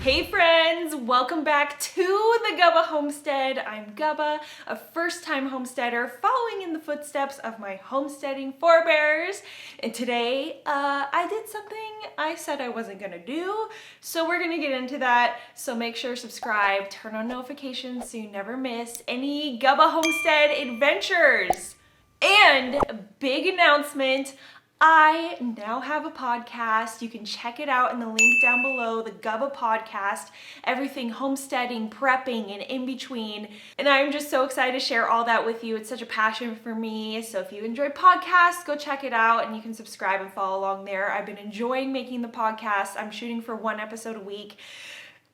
Hey friends, welcome back to the 𝐚𝐭 Homestead. I'm 𝐚𝐭, a first-time homesteader following in the footsteps of my homesteading forebears. And today I did something I said I wasn't gonna do, so we're gonna get into that. So make sure to subscribe, turn on notifications so you never miss any 𝐚𝐭 Homestead adventures. And big announcement, I now have a podcast. You can check it out in the link down below, the 𝐚𝐭 podcast, everything homesteading, prepping, and in between. And I'm just so excited to share all that with you. It's such a passion for me. So if you enjoy podcasts, go check it out and you can subscribe and follow along there. I've been enjoying making the podcast. I'm shooting for 1 episode a week.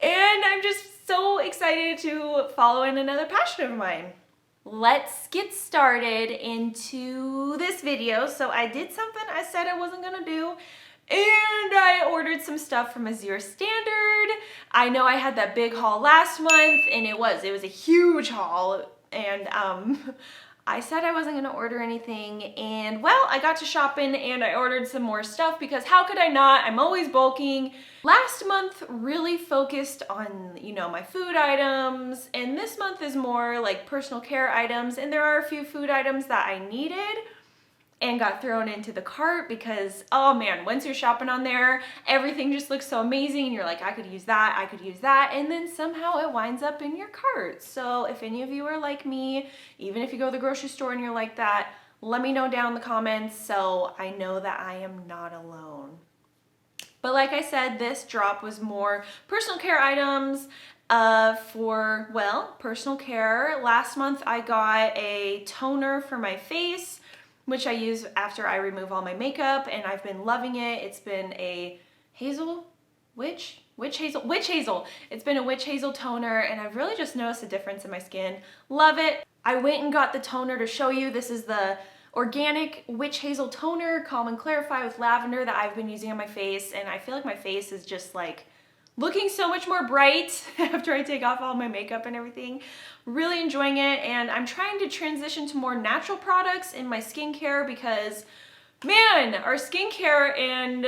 And I'm just so excited to follow in another passion of mine. Let's get started into this video. So I did something I said I wasn't gonna do, and I ordered some stuff from Azure Standard. I know I had that big haul last month, and it was a huge haul, and I said I wasn't gonna order anything, and well, I got to shopping and I ordered some more stuff because how could I not? I'm always bulking. Last month really focused on, my food items, and this month is more like personal care items, and there are a few food items that I needed and got thrown into the cart because, oh man, once you're shopping on there, everything just looks so amazing and you're like, I could use that, and then somehow it winds up in your cart. So if any of you are like me, even if you go to the grocery store and you're like that, let me know down in the comments so I know that I am not alone. But like I said, this drop was more personal care items for, well, personal care. Last month I got a toner for my face, which I use after I remove all my makeup, and I've been loving it. It's been a witch hazel. It's been a witch hazel toner, and I've really just noticed a difference in my skin. Love it. I went and got the toner to show you. This is the organic witch hazel toner, Calm and Clarify with lavender, that I've been using on my face, and I feel like my face is just like looking so much more bright after I take off all my makeup and everything. Really enjoying it, and I'm trying to transition to more natural products in my skincare because, man, our skincare and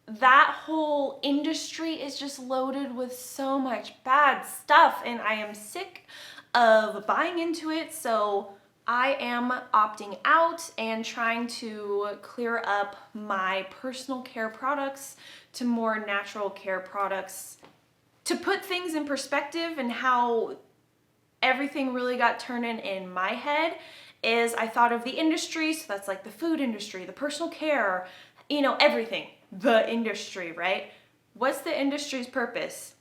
that whole industry is just loaded with so much bad stuff, and I am sick of buying into it, so I am opting out and trying to clear up my personal care products to more natural care products. To put things in perspective and how everything really got turned in my head is I thought of the industry, so that's like the food industry, the personal care, everything. The industry, right? What's the industry's purpose?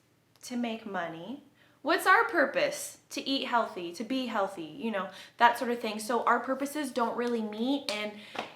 To make money. What's our purpose? To eat healthy, to be healthy, that sort of thing. So our purposes don't really meet, and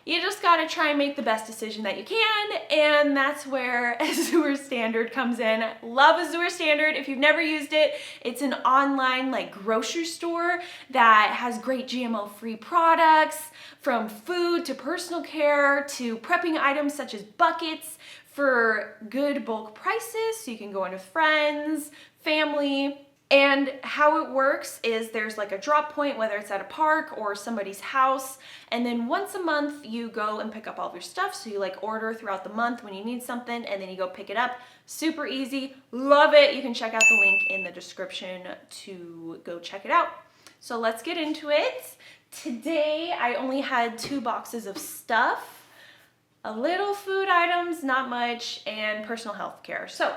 you just gotta try and make the best decision that you can, and that's where Azure Standard comes in. Love Azure Standard. If you've never used it, it's an online grocery store that has great GMO-free products, from food to personal care to prepping items such as buckets for good bulk prices, so you can go in with friends, family. And how it works is there's a drop point, whether it's at a park or somebody's house, and then once a month you go and pick up all of your stuff. So you order throughout the month when you need something, and then you go pick it up. Super easy. Love it. You can check out the link in the description to go check it out. So let's get into it. Today I only had 2 boxes of stuff, a little food items, not much, and personal health care. So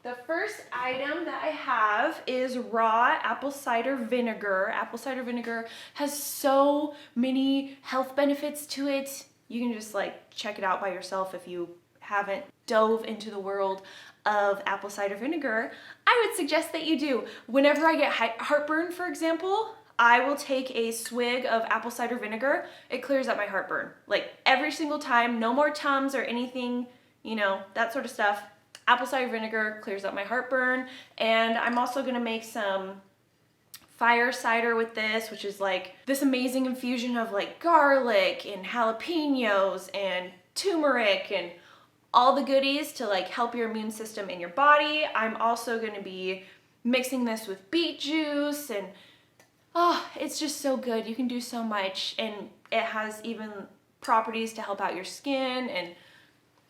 the first item that I have is raw apple cider vinegar. Apple cider vinegar has so many health benefits to it. You can just check it out by yourself if you haven't dove into the world of apple cider vinegar. I would suggest that you do. Whenever I get heartburn, for example, I will take a swig of apple cider vinegar. It clears up my heartburn. Every single time, no more Tums or anything, that sort of stuff. Apple cider vinegar clears up my heartburn, and I'm also gonna make some fire cider with this, which is this amazing infusion of garlic and jalapenos and turmeric and all the goodies to help your immune system in your body. I'm also gonna be mixing this with beet juice, and it's just so good. You can do so much, and it has even properties to help out your skin and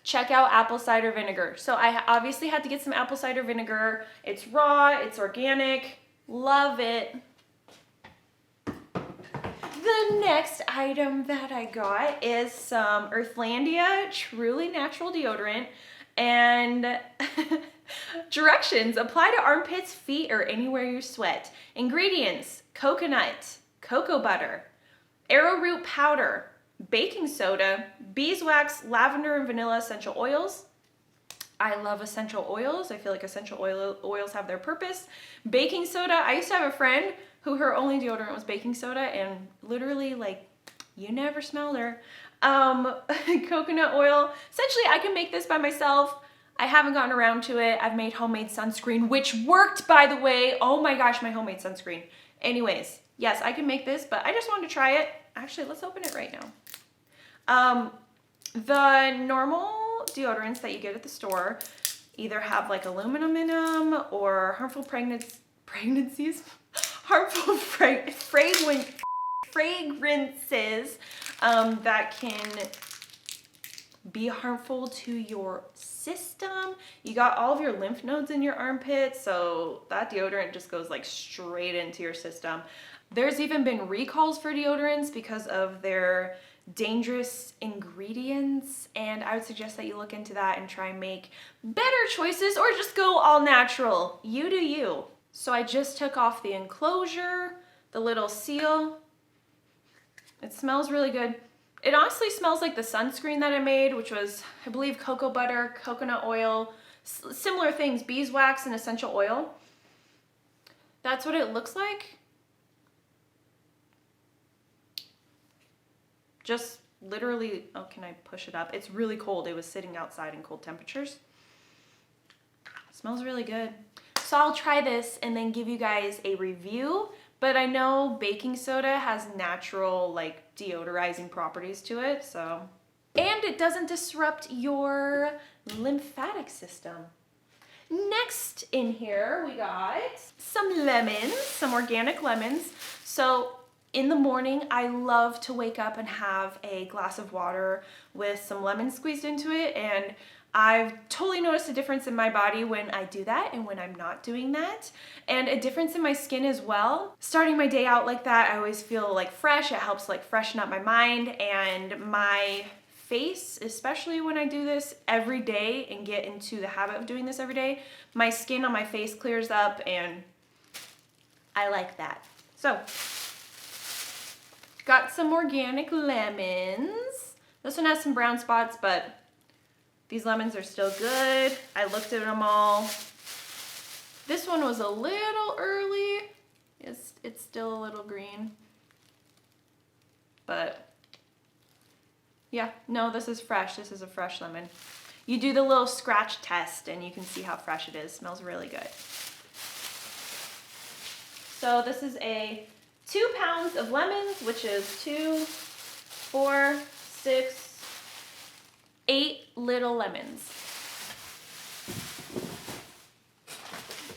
check out apple cider vinegar. So I obviously had to get some apple cider vinegar. It's raw, it's organic, love it. The next item that I got is some Earthlandia Truly Natural Deodorant, and directions: apply to armpits, feet, or anywhere you sweat. Ingredients: coconut, cocoa butter, arrowroot powder, baking soda, beeswax, lavender, and vanilla essential oils. I love essential oils. I feel like essential oils have their purpose. Baking soda. I used to have a friend who her only deodorant was baking soda, and literally, like, you never smelled her. Coconut oil. Essentially, I can make this by myself. I haven't gotten around to it. I've made homemade sunscreen, which worked, by the way. Oh my gosh, my homemade sunscreen. Anyways, yes, I can make this, but I just wanted to try it. Actually, let's open it right now. The normal deodorants that you get at the store either have like aluminum in them or harmful fragrances that can be harmful to your system. You got all of your lymph nodes in your armpit, so that deodorant just goes like straight into your system. There's even been recalls for deodorants because of their dangerous ingredients, and I would suggest that you look into that and try and make better choices, or just go all natural. You do you. So I just took off the enclosure, the little seal. It smells really good. It honestly smells like the sunscreen that I made, which was, I believe, cocoa butter, coconut oil, similar things, beeswax, and essential oil. That's what it looks like. Just literally, oh, can I push it up? It's really cold. It was sitting outside in cold temperatures. It smells really good. So I'll try this and then give you guys a review, but I know baking soda has natural, like, deodorizing properties to it, so. And it doesn't disrupt your lymphatic system. Next in here, we got some lemons, some organic lemons. So in the morning, I love to wake up and have a glass of water with some lemon squeezed into it, and I've totally noticed a difference in my body when I do that and when I'm not doing that, and a difference in my skin as well. Starting my day out like that, I always feel like fresh. It helps like freshen up my mind and my face, especially when I do this every day and get into the habit of doing this every day. My skin on my face clears up, and I like that. So, got some organic lemons. This one has some brown spots, but these lemons are still good. I looked at them all. This one was a little early. It's still a little green. But yeah, no, this is fresh. This is a fresh lemon. You do the little scratch test and you can see how fresh it is. Smells really good. So this is a 2 pounds of lemons, which is 2, 4, 6, 8 little lemons.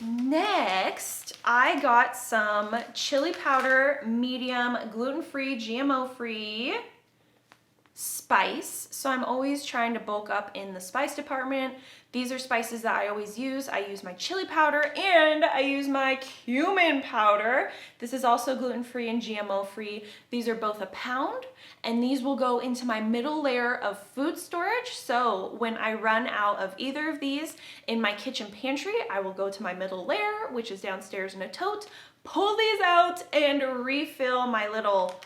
Next, I got some chili powder, medium, gluten-free, GMO-free spice. So I'm always trying to bulk up in the spice department. These are spices that I always use. I use my chili powder and I use my cumin powder. This is also gluten-free and GMO-free. These are both a pound, and these will go into my middle layer of food storage. So when I run out of either of these in my kitchen pantry, I will go to my middle layer, which is downstairs in a tote, pull these out, and refill my little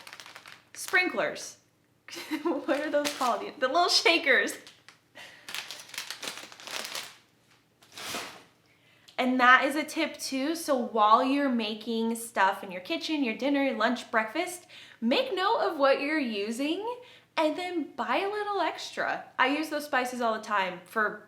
sprinklers. What are those called? The little shakers. And that is a tip too. So while you're making stuff in your kitchen, your dinner, lunch, breakfast, make note of what you're using and then buy a little extra. I use those spices all the time for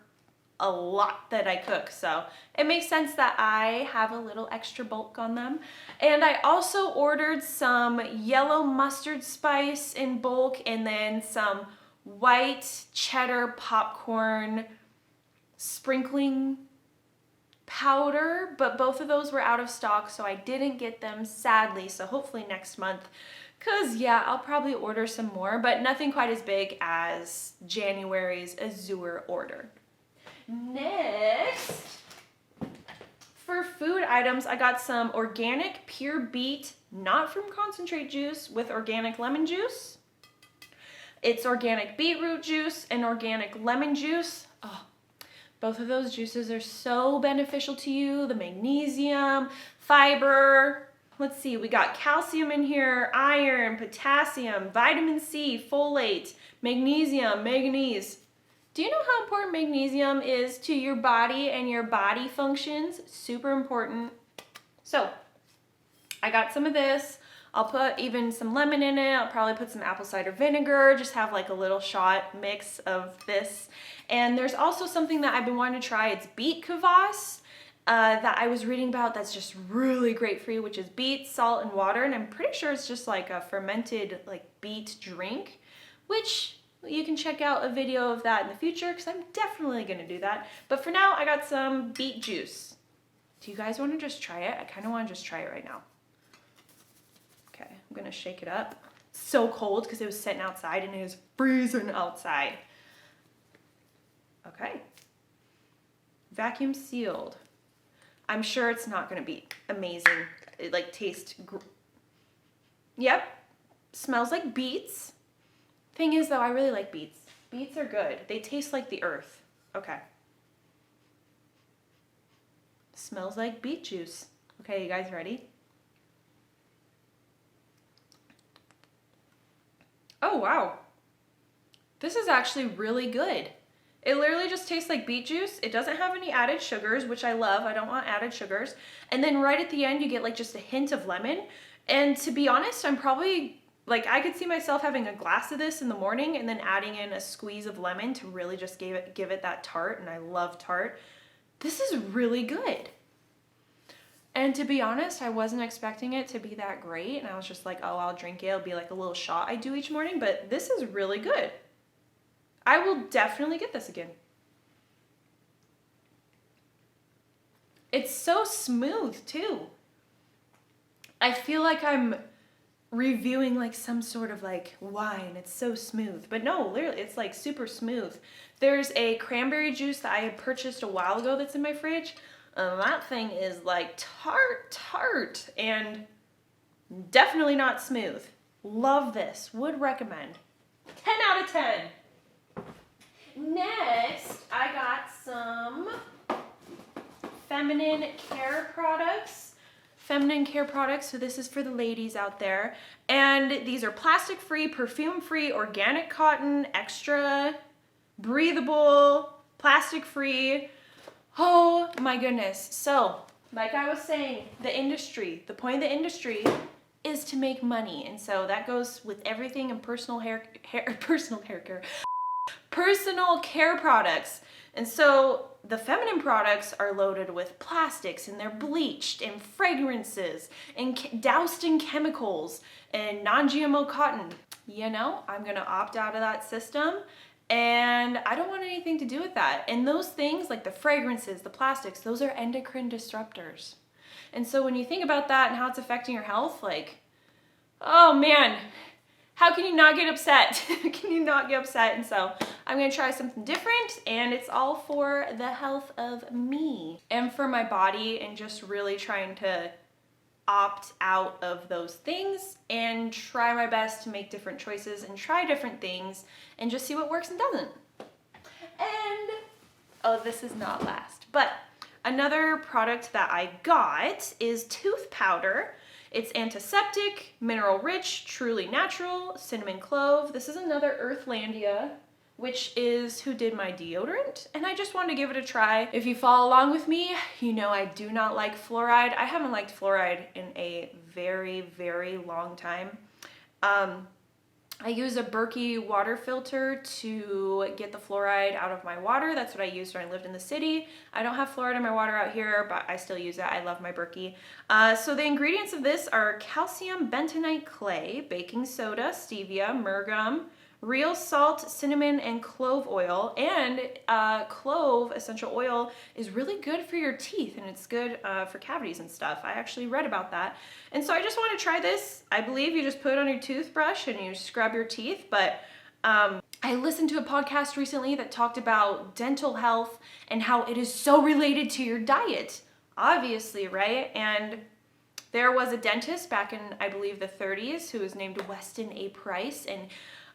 a lot that I cook, so it makes sense that I have a little extra bulk on them. And I also ordered some yellow mustard spice in bulk, and then some white cheddar popcorn sprinkling powder, but both of those were out of stock, so I didn't get them, sadly. So hopefully next month Cause yeah, I'll probably order some more, but nothing quite as big as January's Azure order. Next, for food items, I got some organic pure beet, not from concentrate juice, with organic lemon juice. It's organic beetroot juice and organic lemon juice. Oh, both of those juices are so beneficial to you. The magnesium, fiber. Let's see, we got calcium in here, iron, potassium, vitamin C, folate, magnesium, manganese. Do you know how important magnesium is to your body and your body functions? Super important. So, I got some of this. I'll put even some lemon in it. I'll probably put some apple cider vinegar, just have like a little shot mix of this. And there's also something that I've been wanting to try. It's beet kvass that I was reading about that's just really great for you, which is beet, salt, and water. And I'm pretty sure it's just like a fermented like beet drink, which you can check out a video of that in the future because I'm definitely going to do that. But for now, I got some beet juice. Do you guys want to just try it? I kind of want to just try it right now. Okay, I'm gonna shake it up. It's so cold because it was sitting outside and it is freezing outside. Okay. Vacuum sealed. I'm sure it's not gonna be amazing. It like tastes, yep, smells like beets. Thing is though, I really like beets. Beets are good. They taste like the earth. Okay. Smells like beet juice. Okay, you guys ready? Oh, wow. This is actually really good. It literally just tastes like beet juice. It doesn't have any added sugars, which I love. I don't want added sugars. And then right at the end, you get like just a hint of lemon. And to be honest, I'm probably, like, I could see myself having a glass of this in the morning and then adding in a squeeze of lemon to really just give it that tart. And I love tart. This is really good. And to be honest, I wasn't expecting it to be that great. And I was just like, oh, I'll drink it. It'll be like a little shot I do each morning. But this is really good. I will definitely get this again. It's so smooth too. I feel like I'm reviewing like some sort of like wine. It's so smooth. But no, literally, it's like super smooth. There's a cranberry juice that I had purchased a while ago that's in my fridge. That thing is like tart and definitely not smooth. Love this. Would recommend. 10 out of 10. Next, I got some feminine care products. Feminine care products, so this is for the ladies out there. And these are plastic-free, perfume-free, organic cotton, extra breathable, plastic-free. Oh my goodness. So, like I was saying, the point of the industry is to make money. And so that goes with everything in personal care products. And so the feminine products are loaded with plastics and they're bleached and fragrances and doused in chemicals and non-GMO cotton. You know, I'm gonna opt out of that system. And I don't want anything to do with that. And those things, like the fragrances, the plastics, those are endocrine disruptors. And so when you think about that and how it's affecting your health, like, oh man, how can you not get upset? Can you not get upset? And so I'm gonna try something different, and it's all for the health of me and for my body, and just really trying to opt out of those things and try my best to make different choices and try different things and just see what works and doesn't. And, oh, this is not last, but another product that I got is tooth powder. It's antiseptic, mineral rich, truly natural, cinnamon clove. This is another Earthlandia, which is who did my deodorant, and I just wanted to give it a try. If you follow along with me, you know I do not like fluoride. I haven't liked fluoride in a very, very long time. I use a Berkey water filter to get the fluoride out of my water. That's what I used when I lived in the city. I don't have fluoride in my water out here, but I still use it. I love my Berkey. So the ingredients of this are calcium bentonite clay, baking soda, stevia, myrrh gum, real salt, cinnamon, and clove oil. And clove essential oil is really good for your teeth, and it's good for cavities and stuff. I actually read about that. And so I just want to try this. I believe you just put it on your toothbrush and you scrub your teeth, but I listened to a podcast recently that talked about dental health and how it is so related to your diet, obviously, right? And there was a dentist back in, I believe, the 30s who was named Weston A. Price, and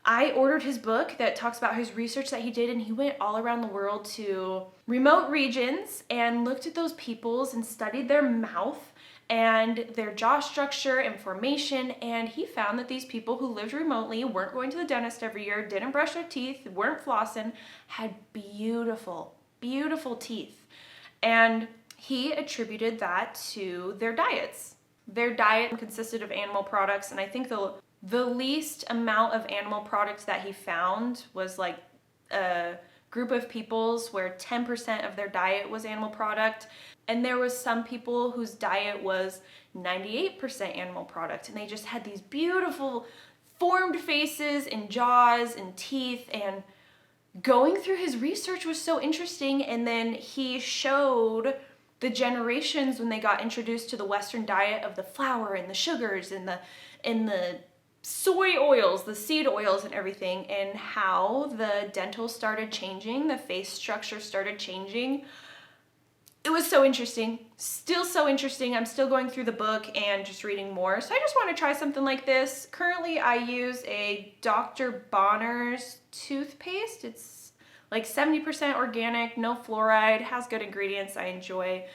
I ordered his book that talks about his research that he did, and he went all around the world to remote regions and looked at those peoples and studied their mouth and their jaw structure and formation, and he found that these people who lived remotely, weren't going to the dentist every year, didn't brush their teeth, weren't flossing, had beautiful, beautiful teeth. And he attributed that to their diets. Their diet consisted of animal products, and I think the least amount of animal products that he found was like a group of peoples where 10% of their diet was animal product. And there was some people whose diet was 98% animal product, and they just had these beautiful formed faces and jaws and teeth, and going through his research was so interesting. And then he showed the generations when they got introduced to the Western diet of the flour and the sugars and the soy oils, the seed oils and everything, and how the dental started changing, the face structure started changing. It was so interesting, still so interesting. I'm still going through the book and just reading more. So I just want to try something like this. Currently I use a Dr. Bonner's toothpaste. It's like 70% organic, no fluoride, has good ingredients I enjoy.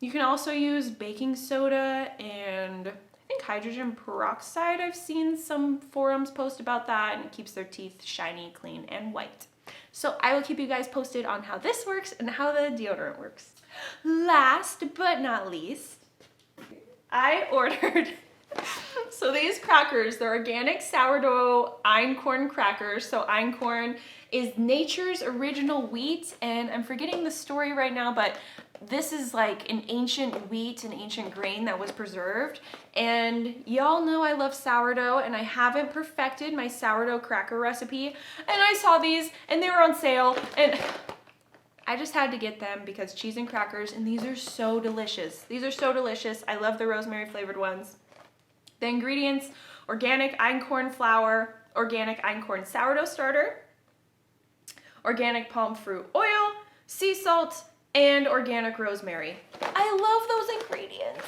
You can also use baking soda and I think hydrogen peroxide. I've seen some forums post about that, and it keeps their teeth shiny, clean, and white. So I will keep you guys posted on how this works and how the deodorant works. Last but not least, I ordered, so these crackers, they're organic sourdough Einkorn crackers. So Einkorn is nature's original wheat, and I'm forgetting the story right now, but this is like an ancient wheat, an ancient grain that was preserved. And y'all know I love sourdough, and I haven't perfected my sourdough cracker recipe. And I saw these and they were on sale, and I just had to get them because cheese and crackers, and these are so delicious. These are so delicious. I love the rosemary flavored ones. The ingredients: organic einkorn flour, organic einkorn sourdough starter, organic palm fruit oil, sea salt, and organic rosemary. I love those ingredients.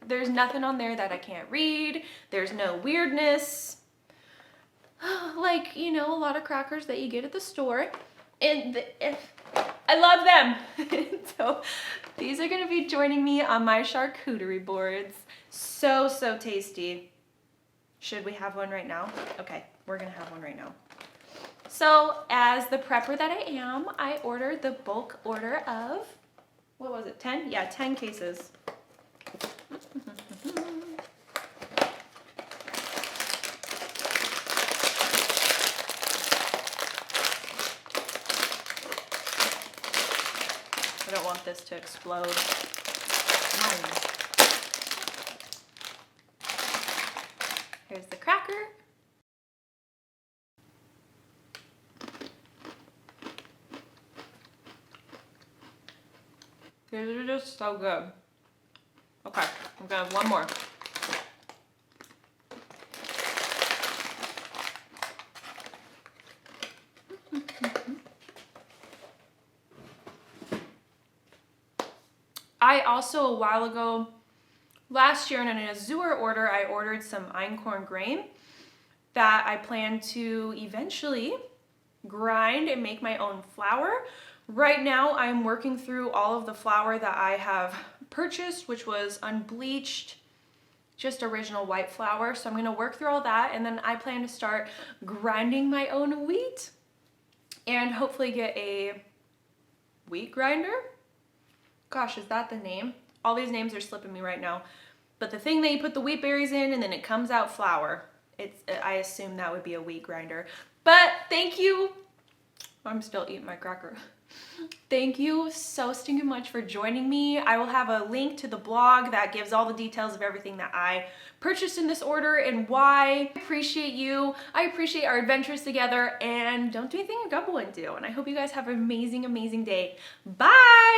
There's nothing on there that I can't read. There's no weirdness. Like, you know, a lot of crackers that you get at the store. And I love them. So these are gonna be joining me on my charcuterie boards. So, so tasty. Should we have one right now? Okay, we're gonna have one right now. So as the prepper that I am, I ordered the bulk order of, what was it, 10? Yeah, 10 cases. I don't want this to explode. Here's the cracker. These are just so good. Okay, I'm gonna have one more. I also, a while ago, last year in an Azure order, I ordered some einkorn grain that I plan to eventually grind and make my own flour. Right now, I'm working through all of the flour that I have purchased, which was unbleached, just original white flour. So I'm gonna work through all that, and then I plan to start grinding my own wheat and hopefully get a wheat grinder. Gosh, is that the name? All these names are slipping me right now. But the thing that you put the wheat berries in and then it comes out flour. I assume that would be a wheat grinder. But thank you. I'm still eating my cracker. Thank you so stinking much for joining me. I will have a link to the blog that gives all the details of everything that I purchased in this order and why. I appreciate you. I appreciate our adventures together, and don't do anything a Gubba wouldn't do. And I hope you guys have an amazing, amazing day. Bye!